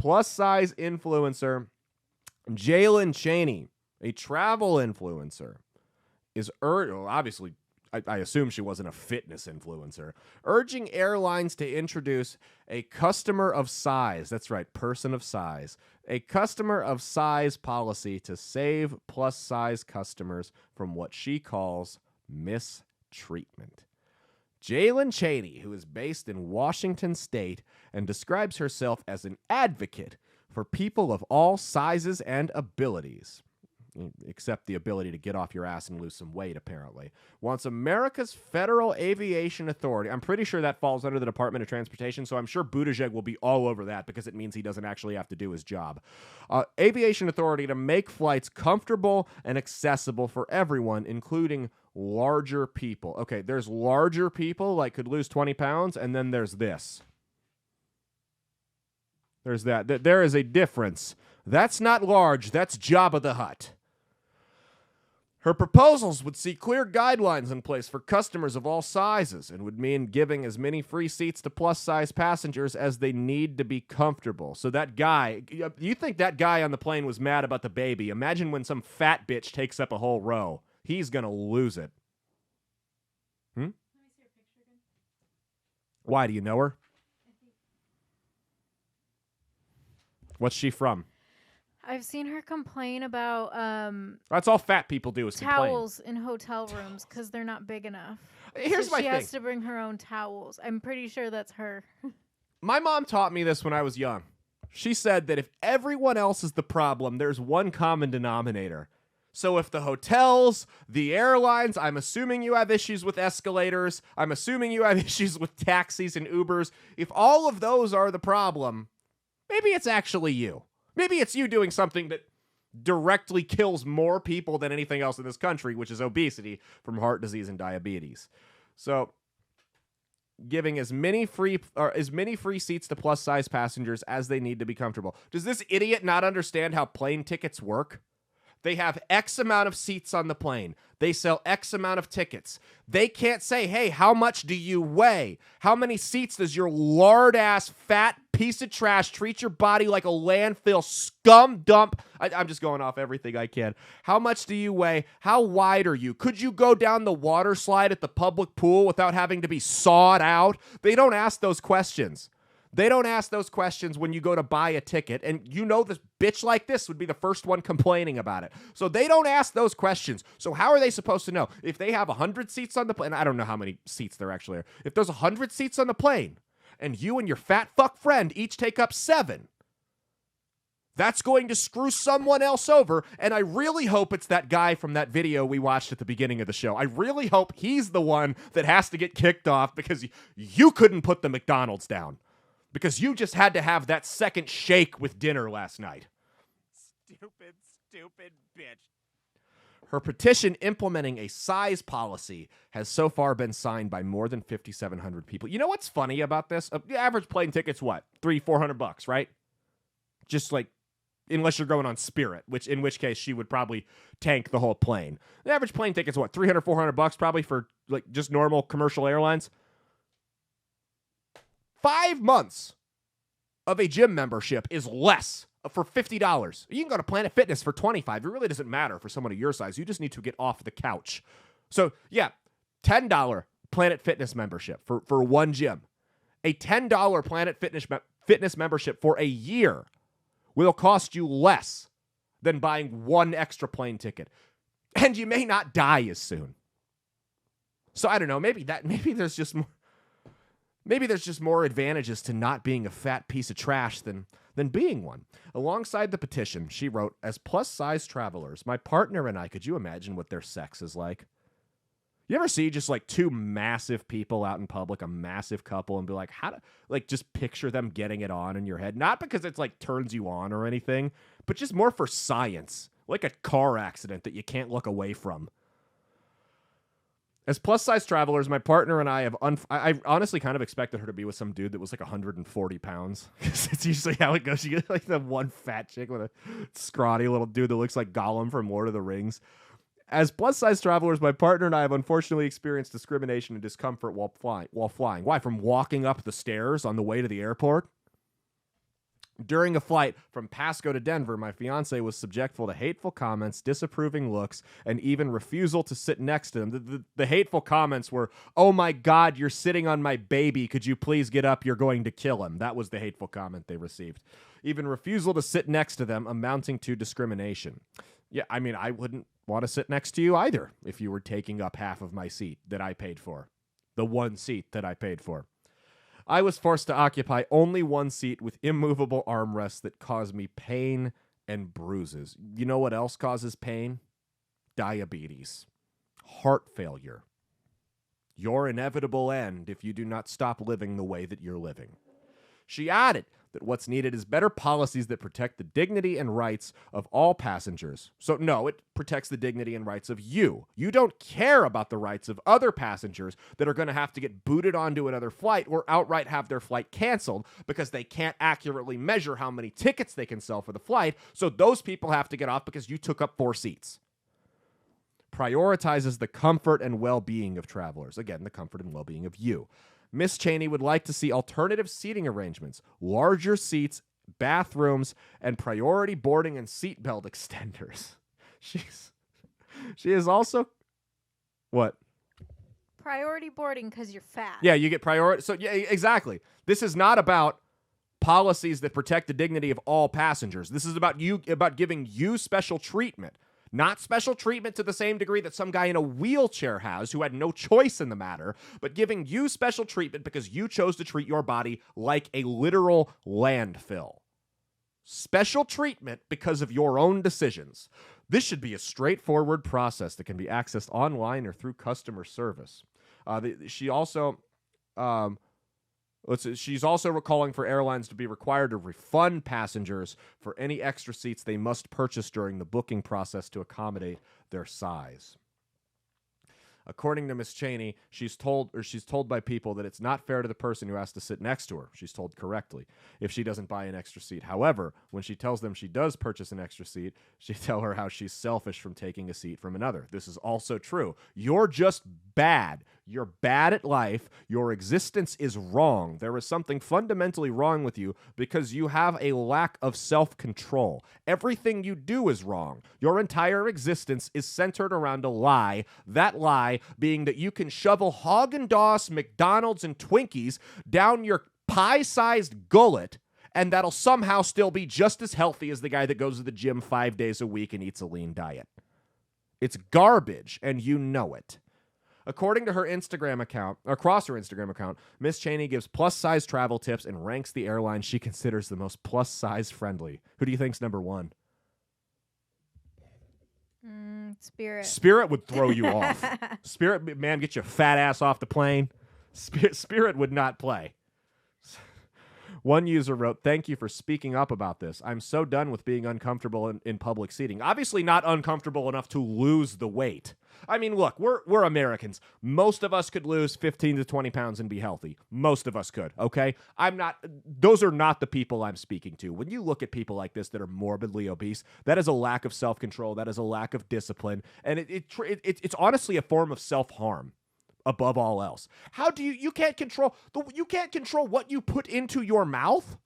plus-size influencer Jalen Chaney, a travel influencer, is obviously, I assume she wasn't a fitness influencer, urging airlines to introduce a customer of size. That's right, person of size. A customer of size policy to save plus-size customers from what she calls mistreatment. Jalen Chaney, who is based in Washington State and describes herself as an advocate for people of all sizes and abilities, except the ability to get off your ass and lose some weight, apparently, wants America's Federal Aviation Authority. I'm pretty sure that falls under the Department of Transportation, so I'm sure Buttigieg will be all over that because it means he doesn't actually have to do his job. Aviation Authority to make flights comfortable and accessible for everyone, including larger people. Okay, there's larger people, like could lose 20 pounds, and then there's this. There's that. There is a difference. That's not large. That's Jabba the Hutt. Her proposals would see clear guidelines in place for customers of all sizes and would mean giving as many free seats to plus-size passengers as they need to be comfortable. So that guy, you think that guy on the plane was mad about the baby. Imagine when some fat bitch takes up a whole row. He's going to lose it. Let me see her picture again. Why? Do you know her? What's she from? I've seen her complain about that's all fat people do is towels in hotel rooms because they're not big enough. Here's my thing. She has to bring her own towels. I'm pretty sure that's her. My mom taught me this when I was young. She said that if everyone else is the problem, there's one common denominator. So if the hotels, the airlines, I'm assuming you have issues with escalators, I'm assuming you have issues with taxis and Ubers, if all of those are the problem, maybe it's actually you. Maybe it's you doing something that directly kills more people than anything else in this country, which is obesity from heart disease and diabetes. So giving as many free seats to plus-size passengers as they need to be comfortable. Does this idiot not understand how plane tickets work? They have X amount of seats on the plane. They sell X amount of tickets. They can't say, hey, how much do you weigh? How many seats does your lard-ass fat piece of trash treat your body like a landfill scum dump? I'm just going off everything I can. How much do you weigh? How wide are you? Could you go down the water slide at the public pool without having to be sawed out? They don't ask those questions. They don't ask those questions when you go to buy a ticket, and you know this bitch like this would be the first one complaining about it. So they don't ask those questions. So how are they supposed to know? If they have 100 seats on the plane, I don't know how many seats there actually are. If there's 100 seats on the plane, and you and your fat fuck friend each take up 7, that's going to screw someone else over, and I really hope it's that guy from that video we watched at the beginning of the show. I really hope he's the one that has to get kicked off because you couldn't put the McDonald's down. Because you just had to have that second shake with dinner last night. Stupid bitch. Her petition implementing a size policy has so far been signed by more than 5,700 people. You know what's funny about this? The average plane ticket's what? $300-$400, right? Just like, unless you're going on Spirit, in which case she would probably tank the whole plane. The average plane ticket's what? $300-$400 probably for like just normal commercial airlines. 5 months of a gym membership is less for $50. You can go to Planet Fitness for $25. It really doesn't matter for someone of your size. You just need to get off the couch. So, yeah, $10 Planet Fitness membership for one gym. A $10 Planet Fitness membership for a year will cost you less than buying one extra plane ticket. And you may not die as soon. So, I don't know. Maybe there's just more. Maybe there's just more advantages to not being a fat piece of trash than being one. Alongside the petition, she wrote, as plus-size travelers, my partner and I, could you imagine what their sex is like? You ever see just like two massive people out in public, a massive couple, and be like, just picture them getting it on in your head? Not because it's like turns you on or anything, but just more for science, like a car accident that you can't look away from. As plus-size travelers, my partner and I have I honestly kind of expected her to be with some dude that was like 140 pounds. It's usually how it goes. You get like the one fat chick with a scrawny little dude that looks like Gollum from Lord of the Rings. As plus-size travelers, my partner and I have unfortunately experienced discrimination and discomfort while flying. Why? From walking up the stairs on the way to the airport? During a flight from Pasco to Denver, my fiance was subjectful to hateful comments, disapproving looks, and even refusal to sit next to him. The hateful comments were, "Oh my God, you're sitting on my baby. Could you please get up? You're going to kill him." That was the hateful comment they received. Even refusal to sit next to them, amounting to discrimination. Yeah, I mean, I wouldn't want to sit next to you either if you were taking up half of my seat that I paid for. The one seat that I paid for. I was forced to occupy only one seat with immovable armrests that caused me pain and bruises. You know what else causes pain? Diabetes. Heart failure. Your inevitable end if you do not stop living the way that you're living. She added that what's needed is better policies that protect the dignity and rights of all passengers. So no, it protects the dignity and rights of you. You don't care about the rights of other passengers that are going to have to get booted onto another flight or outright have their flight canceled because they can't accurately measure how many tickets they can sell for the flight. So those people have to get off because you took up 4 seats. Prioritizes the comfort and well-being of travelers. Again, the comfort and well-being of you. Miss Cheney would like to see alternative seating arrangements, larger seats, bathrooms, and priority boarding and seatbelt extenders. She is also what? Priority boarding because you're fat. Yeah, you get priority. So yeah, exactly. This is not about policies that protect the dignity of all passengers. This is about giving you special treatment. Not special treatment to the same degree that some guy in a wheelchair has who had no choice in the matter, but giving you special treatment because you chose to treat your body like a literal landfill. Special treatment because of your own decisions. This should be a straightforward process that can be accessed online or through customer service. She's also calling for airlines to be required to refund passengers for any extra seats they must purchase during the booking process to accommodate their size. According to Ms. Cheney, she's told by people that it's not fair to the person who has to sit next to her. She's told correctly if she doesn't buy an extra seat. However, when she tells them she does purchase an extra seat, she tell her how she's selfish from taking a seat from another. This is also true. You're just bad. You're bad at life. Your existence is wrong. There is something fundamentally wrong with you because you have a lack of self-control. Everything you do is wrong. Your entire existence is centered around a lie. That lie being that you can shovel Haagen-Dazs, McDonald's, and Twinkies down your pie-sized gullet, and that'll somehow still be just as healthy as the guy that goes to the gym 5 days a week and eats a lean diet. It's garbage, and you know it. According to her Instagram account, across her Instagram account, Miss Cheney gives plus-size travel tips and ranks the airline she considers the most plus-size friendly. Who do you think's number 1? Spirit. Spirit would throw you off. Spirit, man, get your fat ass off the plane. Spirit would not play. One user wrote, "Thank you for speaking up about this. I'm so done with being uncomfortable in public seating." Obviously not uncomfortable enough to lose the weight. I mean, look, we're Americans. Most of us could lose 15 to 20 pounds and be healthy. Most of us could, okay? Those are not the people I'm speaking to. When you look at people like this that are morbidly obese, that is a lack of self-control. That is a lack of discipline. And it's honestly a form of self-harm. Above all else, how do you can't control what you put into your mouth?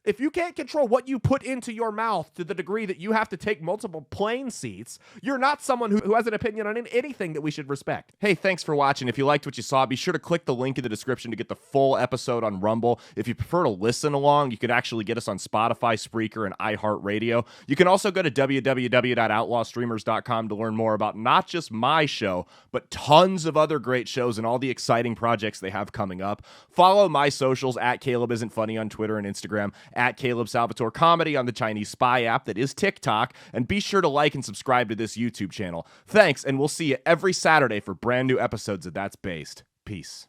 If you can't control what you put into your mouth to the degree that you have to take multiple plane seats, you're not someone who has an opinion on anything that we should respect. Hey, thanks for watching. If you liked what you saw, be sure to click the link in the description to get the full episode on Rumble. If you prefer to listen along, you could actually get us on Spotify, Spreaker, and iHeartRadio. You can also go to www.outlawstreamers.com to learn more about not just my show, but tons of other great shows and all the exciting projects they have coming up. Follow my socials at Caleb Isn't Funny on Twitter and Instagram, at Caleb Salvatore Comedy on the Chinese Spy app that is TikTok, and be sure to like and subscribe to this YouTube channel. Thanks, and we'll see you every Saturday for brand new episodes of That's Based. Peace.